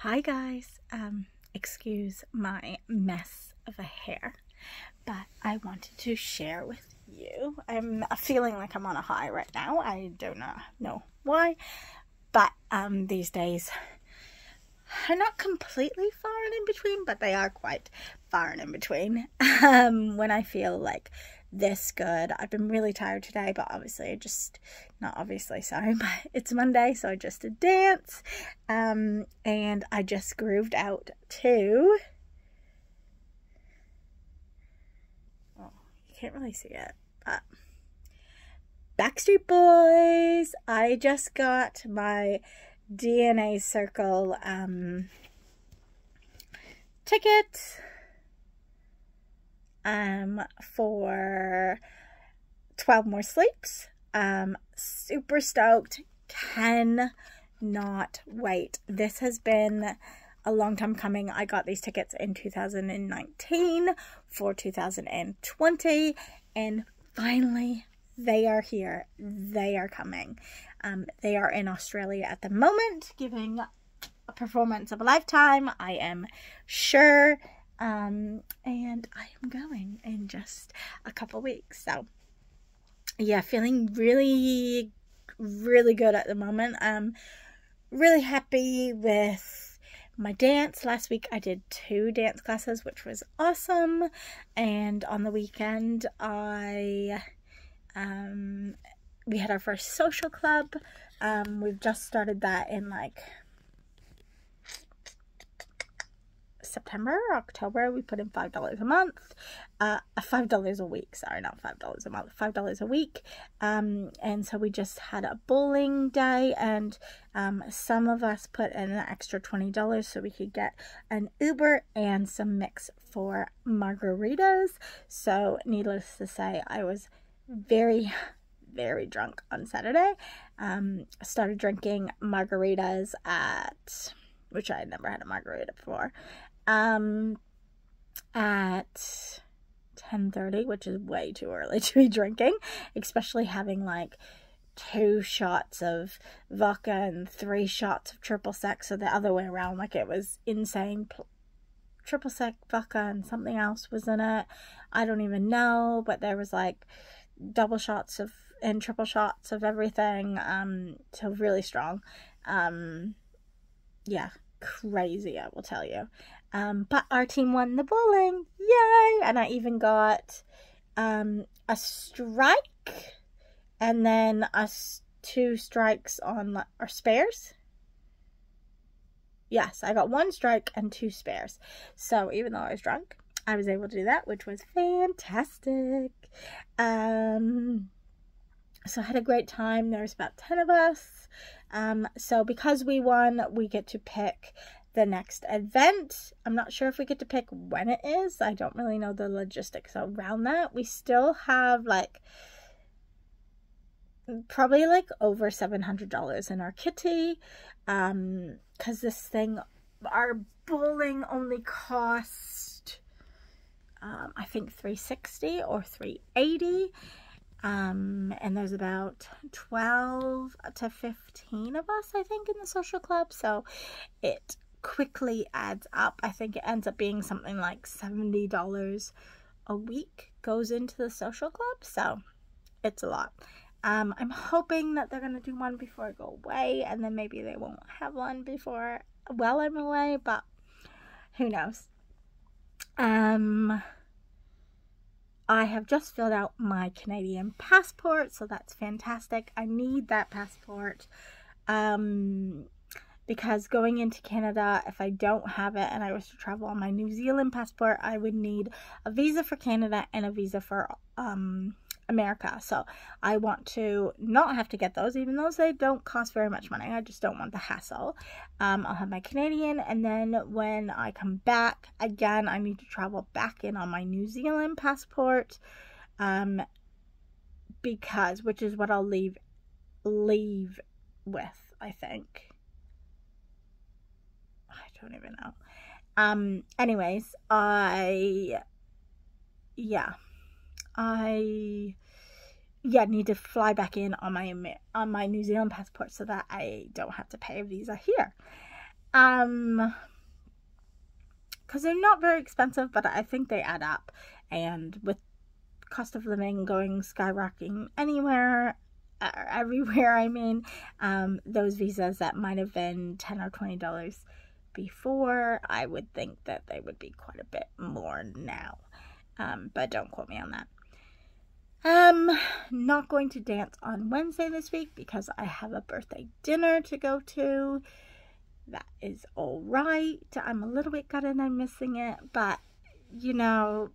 Hi guys, excuse my mess of a hair, but I wanted to share with you. I'm feeling like I'm on a high right now. I do not know why, but these days are not completely far and in between, but they are quite far and in between. When I feel like this good. I've been really tired today, but obviously but it's Monday, so I just did dance, and I just grooved out to, oh, you can't really see it, but Backstreet Boys. I just got my DNA Circle ticket for 12 more sleeps. Super stoked, cannot wait. This has been a long time coming. I got these tickets in 2019 for 2020, and finally they are here. They are coming. They are in Australia at the moment, giving a performance of a lifetime, I am sure. And I am going in just a couple weeks. So yeah, feeling really good at the moment. I'm really happy with my dance. Last week I did 2 dance classes, which was awesome. And on the weekend we had our first social club. We've just started that in like September or October. We put in $5 a month, $5 a week, sorry, not $5 a month, $5 a week. And so we just had a bowling day, and some of us put in an extra $20 so we could get an Uber and some mix for margaritas. So needless to say, I was very drunk on Saturday. Started drinking margaritas which I had never had a margarita before, at 10:30, which is way too early to be drinking, especially having like 2 shots of vodka and 3 shots of triple sec. So the other way around, like, it was insane. Triple sec, vodka, and something else was in it. I don't even know, but there was like double shots of and triple shots of everything. So really strong. Yeah, crazy, I will tell you. But our team won the bowling, yay! And I even got a strike, and then 2 strikes on our spares. Yes, I got 1 strike and 2 spares. So even though I was drunk, I was able to do that, which was fantastic. So I had a great time. There was about 10 of us. So because we won, we get to pick the next event. I'm not sure if we get to pick when it is. I don't really know the logistics around that. We still have like probably like over $700 in our kitty. Because this thing, our bowling only cost I think $360 or $380. And there's about 12 to 15 of us, I think, in the social club. So it quickly adds up. I think it ends up being something like $70 a week goes into the social club. So it's a lot. I'm hoping that they're going to do one before I go away, and then maybe they won't have one while I'm away, but who knows. I have just filled out my Canadian passport, so that's fantastic. I need that passport because going into Canada, if I don't have it and I was to travel on my New Zealand passport, I would need a visa for Canada and a visa for America. So I want to not have to get those, even though they don't cost very much money. I just don't want the hassle. I'll have my Canadian, and then when I come back again, I need to travel back in on my New Zealand passport, which is what I'll leave with, I think. I don't even know. Anyways, I need to fly back in on my New Zealand passport so that I don't have to pay a visa here. because they're not very expensive, but I think they add up. And with cost of living going skyrocketing everywhere, I mean, those visas that might have been $10 or $20 before, I would think that they would be quite a bit more now. But don't quote me on that. Not going to dance on Wednesday this week because I have a birthday dinner to go to. That is all right. I'm a little bit gutted I'm missing it, but you know,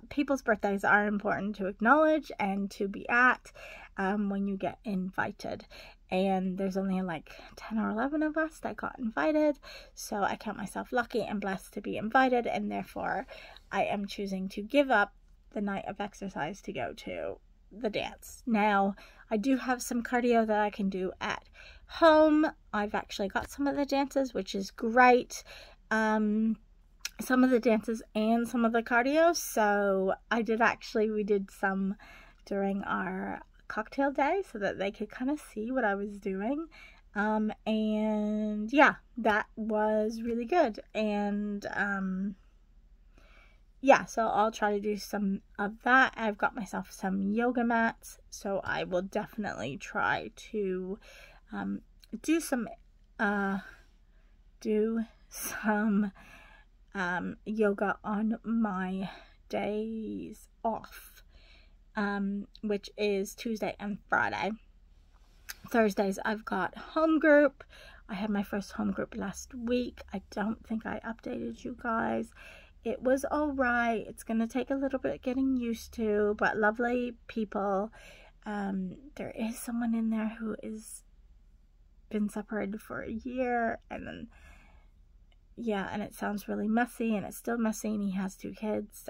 people's birthdays are important to acknowledge and to be at when you get invited. And there's only like 10 or 11 of us that got invited, so I count myself lucky and blessed to be invited, and therefore I am choosing to give up the night of exercise to go to the dance. Now, I do have some cardio that I can do at home. I've actually got some of the dances, which is great. Some of the dances and some of the cardio. So we did some during our cocktail day so that they could kind of see what I was doing. And yeah, that was really good. And yeah, so I'll try to do some of that. I've got myself some yoga mats, so I will definitely try to do some yoga on my days off, which is Tuesday and Friday. Thursdays I've got home group. I had my first home group last week. I don't think I updated you guys. It was all right. It's going to take a little bit getting used to, but lovely people. There is someone in there who is been separated for a year, and then yeah, and it sounds really messy, and it's still messy, and he has 2 kids.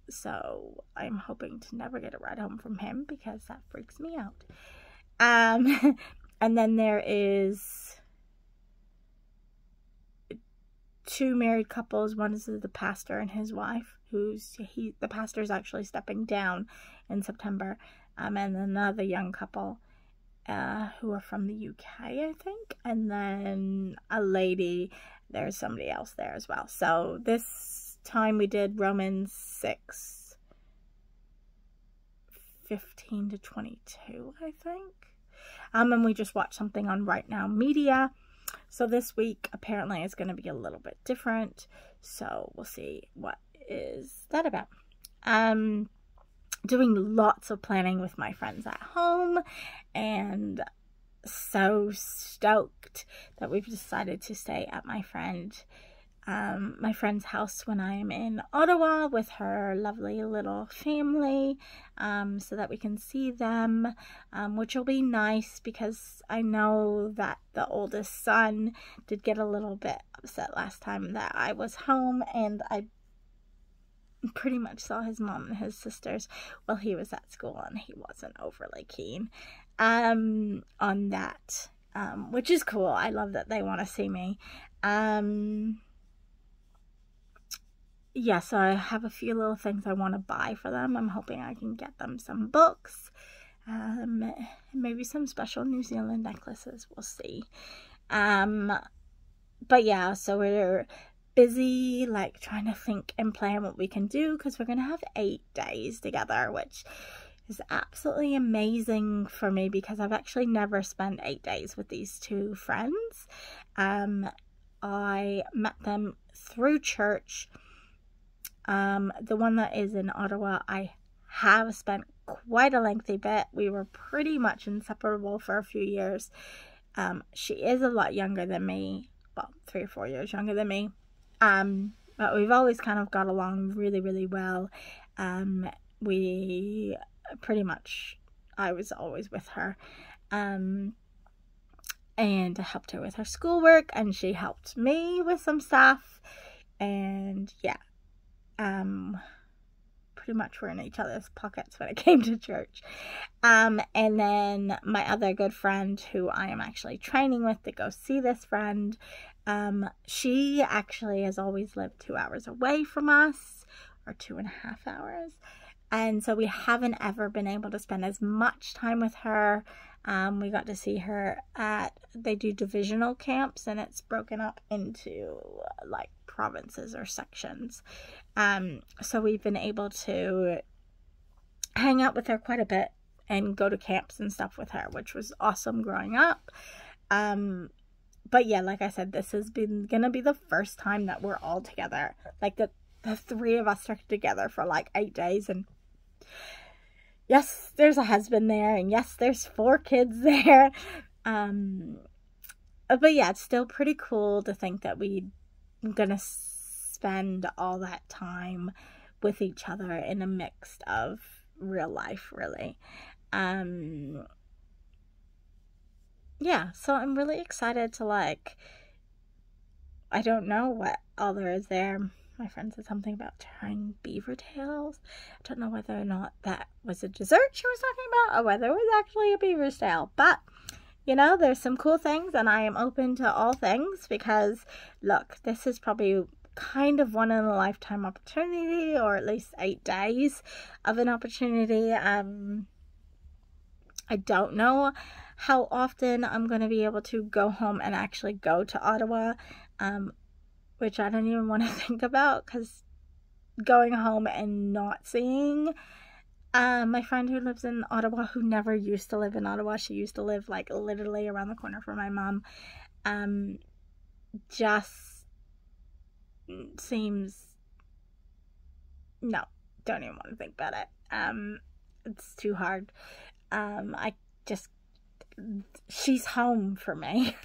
So I'm hoping to never get a ride home from him because that freaks me out. And then there is 2 married couples. One is the pastor and his wife, the pastor is actually stepping down in September, and another young couple who are from the UK, I think, and then a lady. There's somebody else there as well. So this time we did Romans 6, 15 to 22, I think. And we just watched something on Right Now Media. So this week apparently is going to be a little bit different. So we'll see what is that about. Doing lots of planning with my friends at home, and so stoked that we've decided to stay at my friend's house when I am in Ottawa with her lovely little family, so that we can see them, which will be nice because I know that the oldest son did get a little bit upset last time that I was home, and I pretty much saw his mom and his sisters while he was at school, and he wasn't overly keen on that, which is cool. I love that they want to see me. Yeah, so I have a few little things I want to buy for them. I'm hoping I can get them some books, maybe some special New Zealand necklaces. We'll see. But yeah, so we're busy like trying to think and plan what we can do, because we're gonna have 8 days together, which is absolutely amazing for me because I've actually never spent 8 days with these 2 friends. I met them through church. The one that is in Ottawa, I have spent quite a lengthy bit. We were pretty much inseparable for a few years. She is a lot younger than me, well, 3 or 4 years younger than me. But we've always kind of got along really, really well. We pretty much, I was always with her, and I helped her with her schoolwork, and she helped me with some stuff, and yeah, pretty much we're in each other's pockets when it came to church. And then my other good friend, who I am actually training with to go see this friend, she actually has always lived 2 hours away from us, or 2.5 hours, and so we haven't ever been able to spend as much time with her We got to see her they do divisional camps, and it's broken up into like provinces or sections. So we've been able to hang out with her quite a bit and go to camps and stuff with her, which was awesome growing up. But yeah, like I said, this has been gonna be the first time that we're all together. Like the three of us are together for like 8 days, and yes, there's a husband there, and yes, there's 4 kids there. But yeah, it's still pretty cool to think that we're gonna spend all that time with each other in a mix of real life, really. Yeah, so I'm really excited to, like, I don't know what all there is there. My friend said something about trying beaver tails. I don't know whether or not that was a dessert she was talking about, or whether it was actually a beaver's tail. But, you know, there's some cool things, and I am open to all things, because, look, this is probably kind of one in a lifetime opportunity, or at least 8 days of an opportunity. I don't know how often I'm going to be able to go home and actually go to Ottawa, which I don't even want to think about, because going home and not seeing my friend who lives in Ottawa, who never used to live in Ottawa, she used to live like literally around the corner from my mom, just seems, no, don't even want to think about it. It's too hard. She's home for me.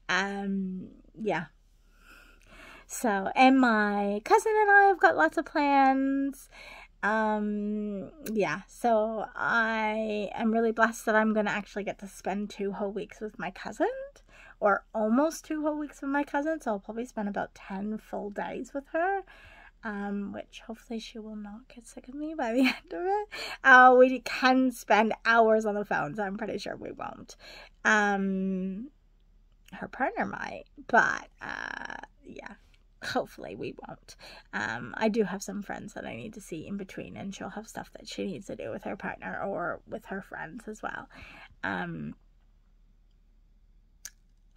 Yeah. So, and my cousin and I have got lots of plans. Yeah, so I am really blessed that I'm going to actually get to spend 2 whole weeks with my cousin, or almost 2 whole weeks with my cousin. So I'll probably spend about 10 full days with her. Which hopefully she will not get sick of me by the end of it. We can spend hours on the phone, so I'm pretty sure we won't. Her partner might, but yeah, hopefully we won't. I do have some friends that I need to see in between, and she'll have stuff that she needs to do with her partner or with her friends as well.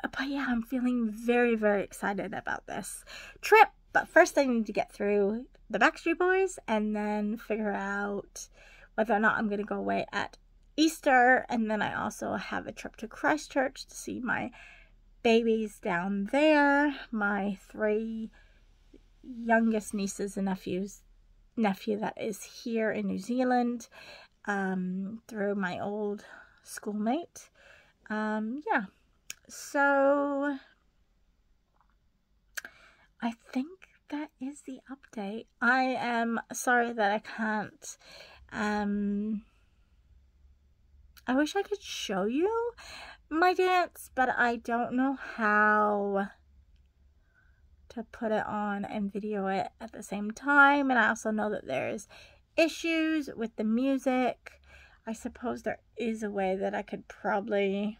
But yeah, I'm feeling very, very excited about this trip. But first I need to get through the Backstreet Boys, and then figure out whether or not I'm going to go away at Easter. And then I also have a trip to Christchurch to see my babies down there. My 3 youngest nieces and nephew that is here in New Zealand, through my old schoolmate. Yeah. So I think that is the update. I am sorry that I can't, I wish I could show you my dance, but I don't know how to put it on and video it at the same time. And I also know that there's issues with the music. I suppose there is a way that I could probably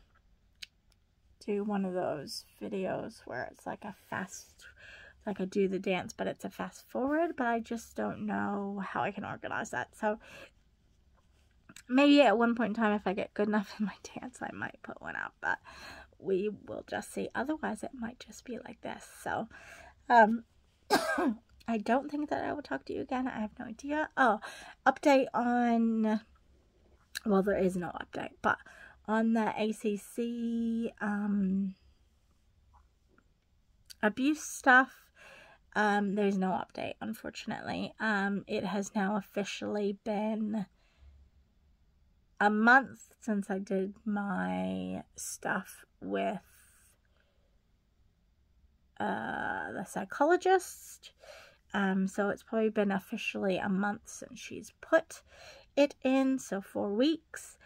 do one of those videos where it's like a fast, like I do the dance, but it's a fast forward, but I just don't know how I can organize that. So maybe at one point in time, if I get good enough in my dance, I might put one up, but we will just see. Otherwise, it might just be like this. So I don't think that I will talk to you again. I have no idea. Oh, update on, well, there is no update, but on the ACC abuse stuff, there's no update, unfortunately. It has now officially been a month since I did my stuff with the psychologist. So it's probably been officially a month since she's put it in, so 4 weeks.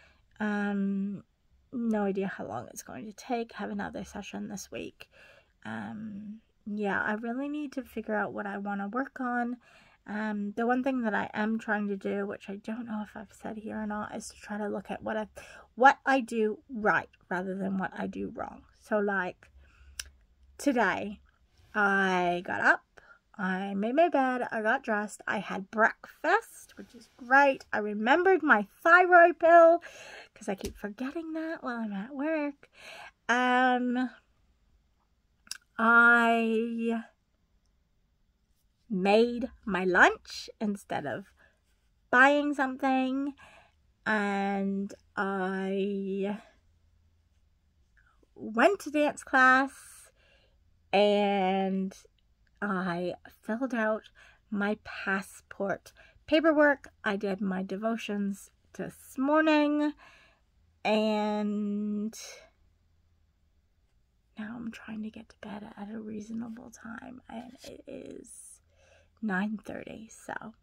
No idea how long it's going to take. Have another session this week. Yeah, I really need to figure out what I want to work on. The one thing that I am trying to do, which I don't know if I've said here or not, is to try to look at what I do right rather than what I do wrong. So like today, I got up, I made my bed, I got dressed, I had breakfast, which is great. I remembered my thyroid pill because I keep forgetting that while I'm at work. I made my lunch instead of buying something, and I went to dance class, and I filled out my passport paperwork. I did my devotions this morning, and now I'm trying to get to bed at a reasonable time, and it is 9:30. So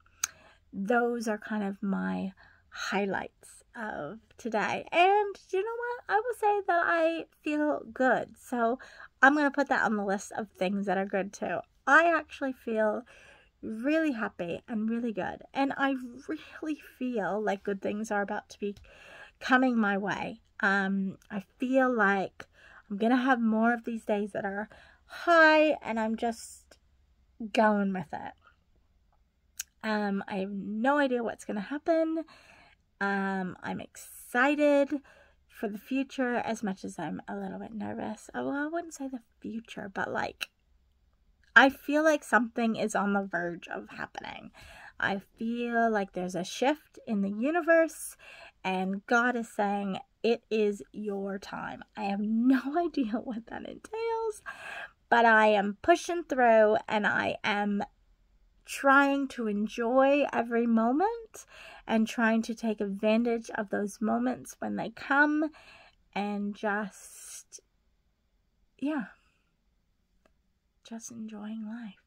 those are kind of my highlights of today. And you know what? I will say that I feel good. So I'm going to put that on the list of things that are good too. I actually feel really happy and really good. And I really feel like good things are about to be coming my way. I feel like I'm going to have more of these days that are high, and I'm just going with it. I have no idea what's going to happen. I'm excited for the future as much as I'm a little bit nervous. Well, I wouldn't say the future, but like, I feel like something is on the verge of happening. I feel like there's a shift in the universe, and God is saying, it is your time. I have no idea what that entails, but I am pushing through, and I am trying to enjoy every moment and trying to take advantage of those moments when they come, and just enjoying life.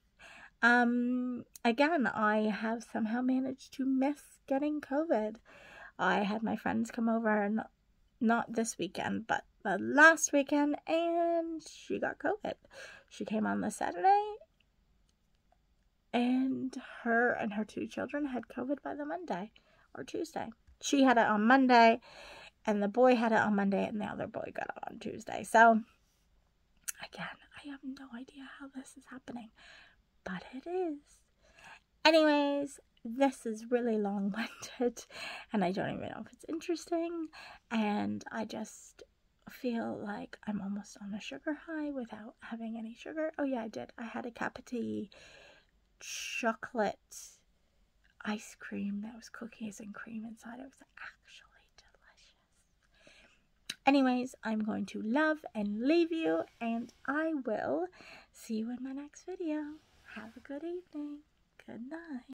Again, I have somehow managed to miss getting COVID. I had my friends come over, and not this weekend, but the last weekend, and she got COVID. She came on the Saturday, and her and her 2 children had COVID by the Monday or Tuesday. She had it on Monday, and the boy had it on Monday, and the other boy got it on Tuesday. So, again, I have no idea how this is happening, but it is. Anyways, this is really long-winded, and I don't even know if it's interesting, and I just feel like I'm almost on a sugar high without having any sugar. Oh yeah, I did. I had a Capiti chocolate ice cream that was cookies and cream inside. It was actually delicious. Anyways, I'm going to love and leave you, and I will see you in my next video. Have a good evening. Good night.